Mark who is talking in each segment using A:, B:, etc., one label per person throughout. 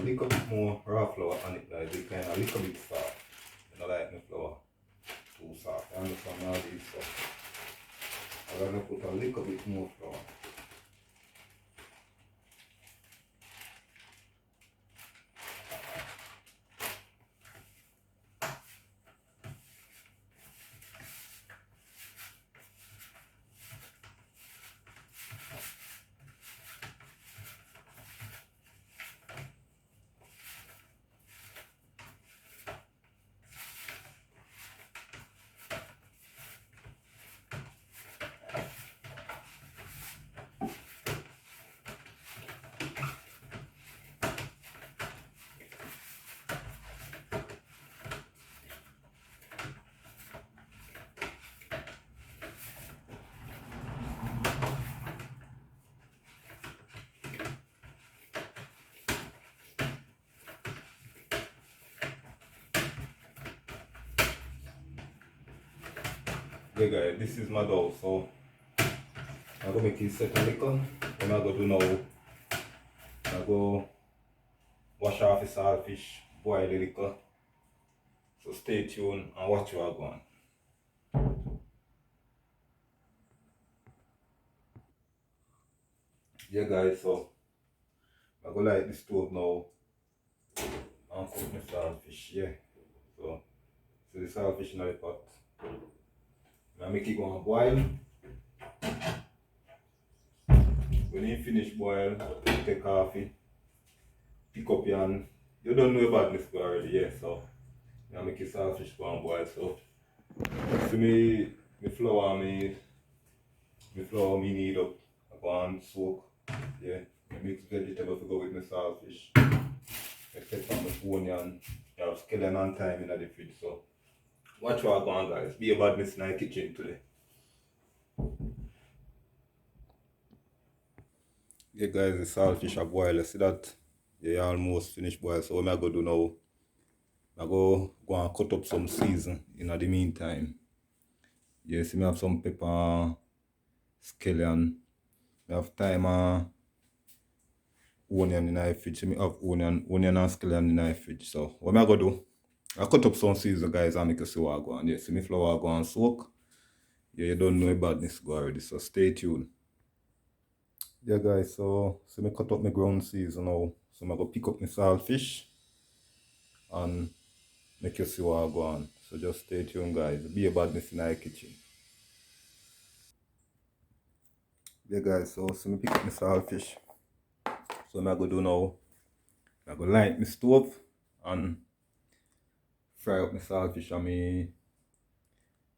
A: a little bit more raw flour on it, guys. It kind of a little bit soft. I don't like my flour too soft. I understand all these stuff. I'm gonna put a little bit more flour. Yeah guys, this is my dough, so I'm gonna make it set a little. What I'm gonna do now, I'm gonna wash off the saltfish, boil a little. So stay tuned and watch what I'm going. Yeah guys, so I'm gonna light the stove now and cook my saltfish, yeah. So the saltfish in the pot. I make it go and boil. When you finish boil, take off it, pick up your hand. You don't know about this already, yeah, so I make it saltfish go and boil. So see me flour me need up. I go and soak, yeah. I mix vegetable to go with my saltfish. I set on my onion, I have skeleton and thyme in the fridge, so watch what I go on guys. Be a badness in the kitchen today. Yeah guys, the saltfish are boiled. See that? They almost finished boil. So what I go do now, I go and cut up some season in the meantime. Yeah, see me have some pepper, scallion. I have thyme and onion in the fridge. See me have onion and scallion in the fridge. So what I go do, I cut up some season guys and make you see what I go on. Yeah, see me flour go and soak. Yeah, you don't know about this go already, so stay tuned. Yeah guys, so see me cut up my ground season now. So I'm gonna pick up my saltfish and make you see what I go on. So just stay tuned guys. Be a badness in our kitchen. Yeah guys, so see me pick up my saltfish. So I'm gonna do now. I'm gonna light my stove and fry up my saltfish and my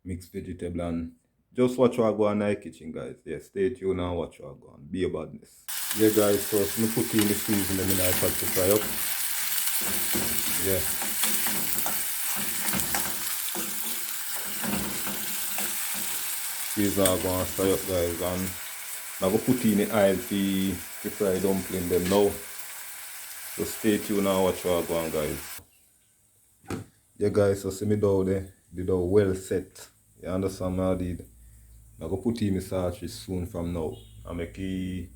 A: mixed vegetable and just watch what I go on in our kitchen guys. Yeah, stay tuned and watch what I go on. Be a badness. Yeah guys, so I'm put in the seasoning in my pot to fry up. Yeah. These are going to fry up guys, and I'm going to put in the oil to fry dumpling them now. So stay tuned and watch what go on guys. Yeah guys, so see me dough there, the dough well set. You understand what I did? I'm going to put in the saltfish soon from now and make the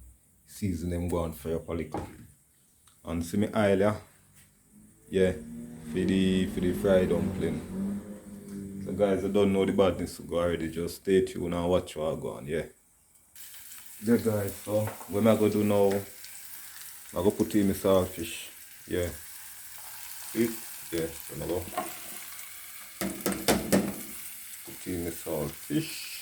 A: season them go and fry up a little. And see me oil yeah? Yeah, for the fried dumpling. So guys, I don't know the badness to go already, just stay tuned and watch what go on, yeah. Yeah guys, so what I'm going to do now, I'm going to put in the saltfish, yeah. See? Yeah, so I'm going to put in the saltfish.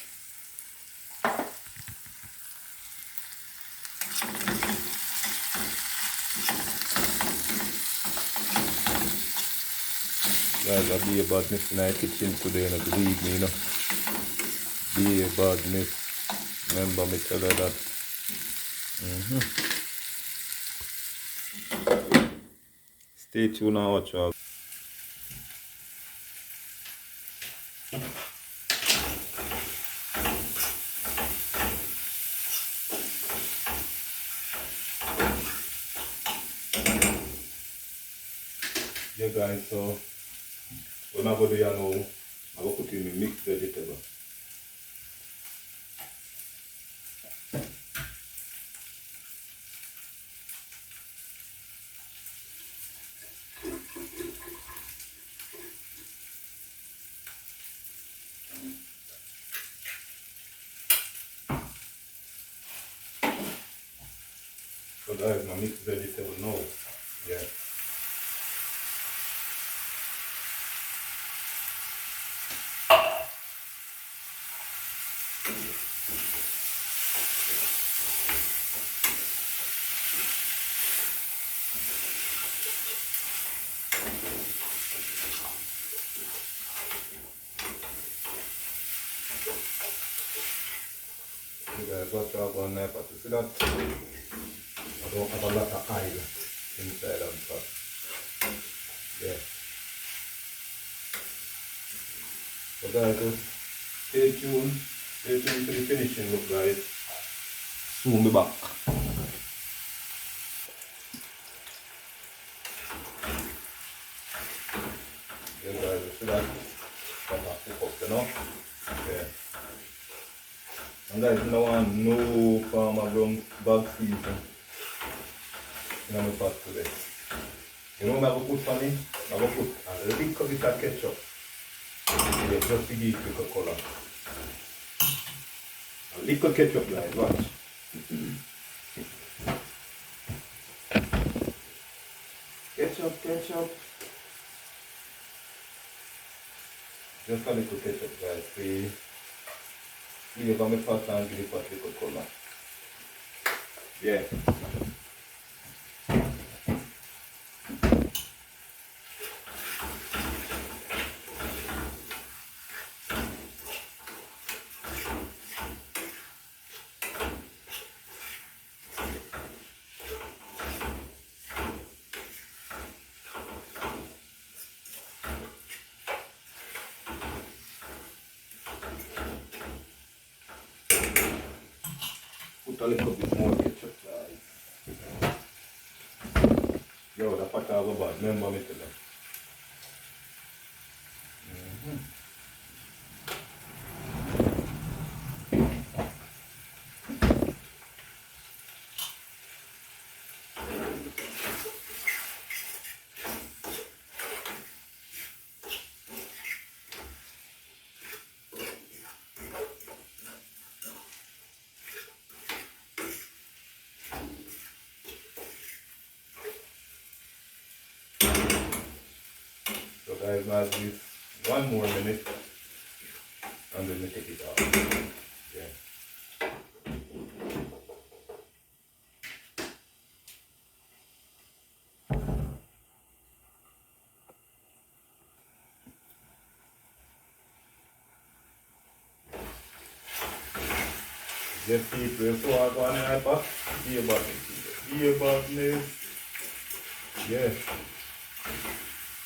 A: Guys, I'll be a badness in our kitchen today, and believe me, you know. Be a badness. Remember me tell her that. Stay tuned and watch out. Yeah guys, so what I'm going to do now, I'm going to put in the mixed vegetable. So guys, my mixed vegetable now. Yeah. You guys watch out on there, but you see that I don't have a lot of oil inside of the pot. Yeah. So guys, just stay tuned. Stay tuned to the finishing look, guys. Soon be back. Yeah guys, you see that? Come back to cook, you know? Yeah. And guys, you don't want no farmer ground bag season in my pot today. You know what I'm going to put on it? I'm going to put a little bit of ketchup. Yeah, just to give it a color. A little ketchup, guys, watch. Ketchup, ketchup. Just a little ketchup, guys. See, flavor my pot and give it a little color. Yeah. Put a little bit more ketchup, guys. Yo, the pot have a bad. Remember me to them. So guys, now this 1 more minute and then we take it off. Yeah. Just people, so I go on the iPad, be about it. Be about this. Yeah.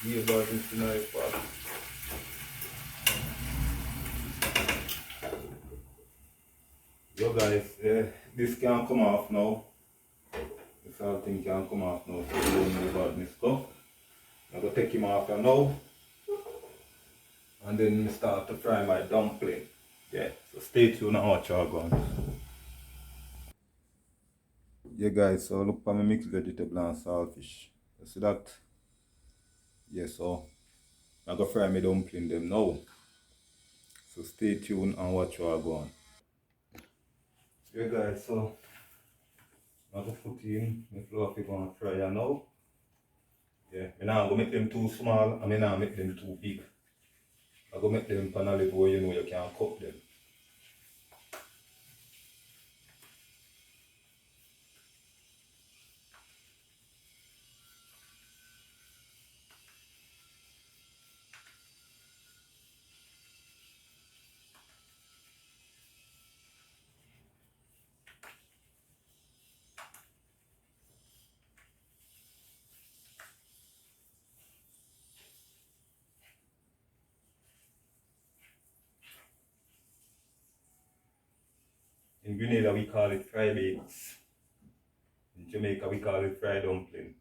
A: Be about this tonight, but yo guys, this can come off now. This whole thing can come off now, so you don't know about this stuff. I'm gonna take him off now. And then we start to fry my dumpling. Yeah, so stay tuned and watch y'all going. Yeah guys, so look for my mixed vegetable and saltfish. You see that? Yeah, so I'm gonna fry my dumpling them now. So stay tuned and watch y'all going. Yeah guys, so I'm gonna put in my flour if gonna fry it now. Yeah, I'm not gonna make them too small and I'm not make them too big. I'm gonna make them pan a level where you know you can cook them. In Grenada we call it fried bakes. In Jamaica we call it fried dumpling.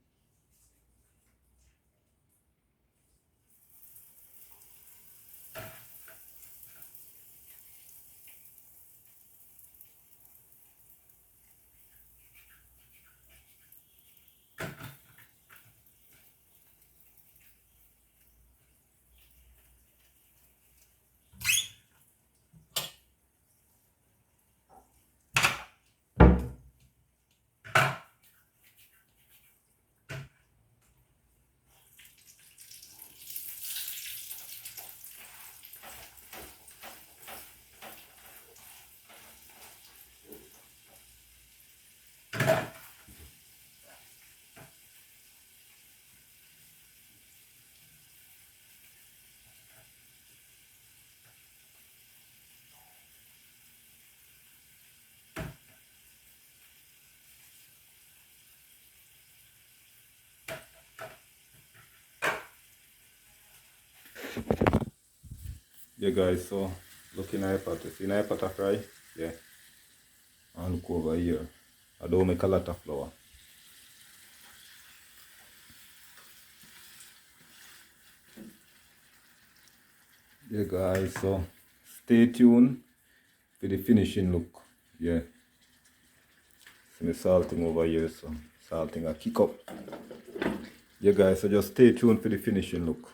A: Yeah guys, so looking at pot, you see my pot of fry? Yeah. And look over here. I don't make a lot of flour. Yeah guys, so stay tuned for the finishing look. Yeah. See me salting over here, so salting a kick up. Yeah guys, so just stay tuned for the finishing look.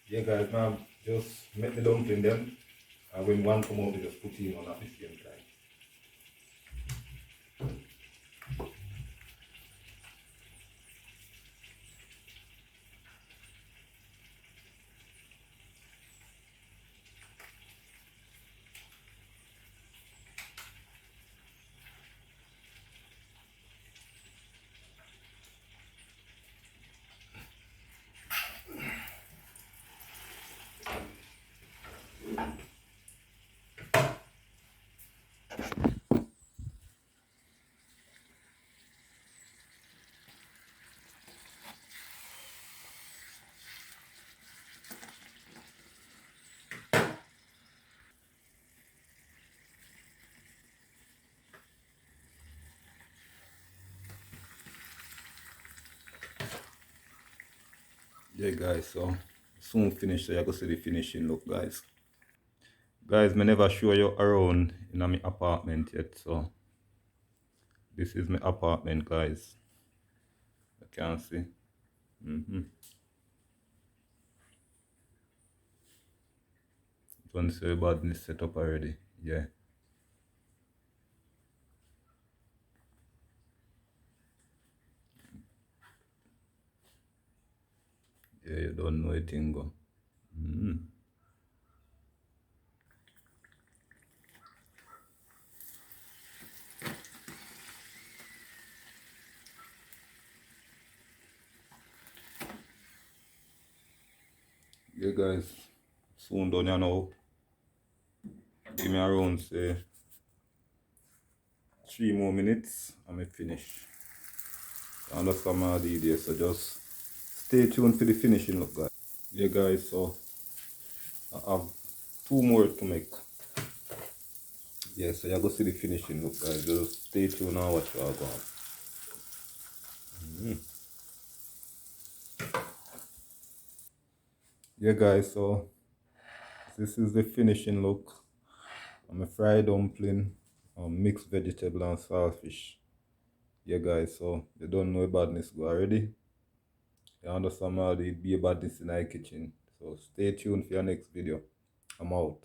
A: Yeah guys, now just make the dumpling them, and when one come out, you just put in on at the same time. Yeah guys, so soon finish, so you go see the finishing look guys. Guys, me never show you around in my apartment yet, so this is my apartment guys. You can see. Once your badness set up already. Yeah. Yeah, you don't know a thing go. Yeah guys, soon done you know. Give me around say 3 more minutes and me finish. And that's some of the idea, so just stay tuned for the finishing look guys. Yeah guys, so I have 2 more to make. Yeah, so you go see the finishing look guys. Just stay tuned and watch what I go on. Yeah guys, so this is the finishing look. I'm a fried dumpling, mixed vegetable and saltfish. Yeah guys, so you don't know badness go already. You understand how it be a badness in the kitchen. So stay tuned for your next video. I'm out.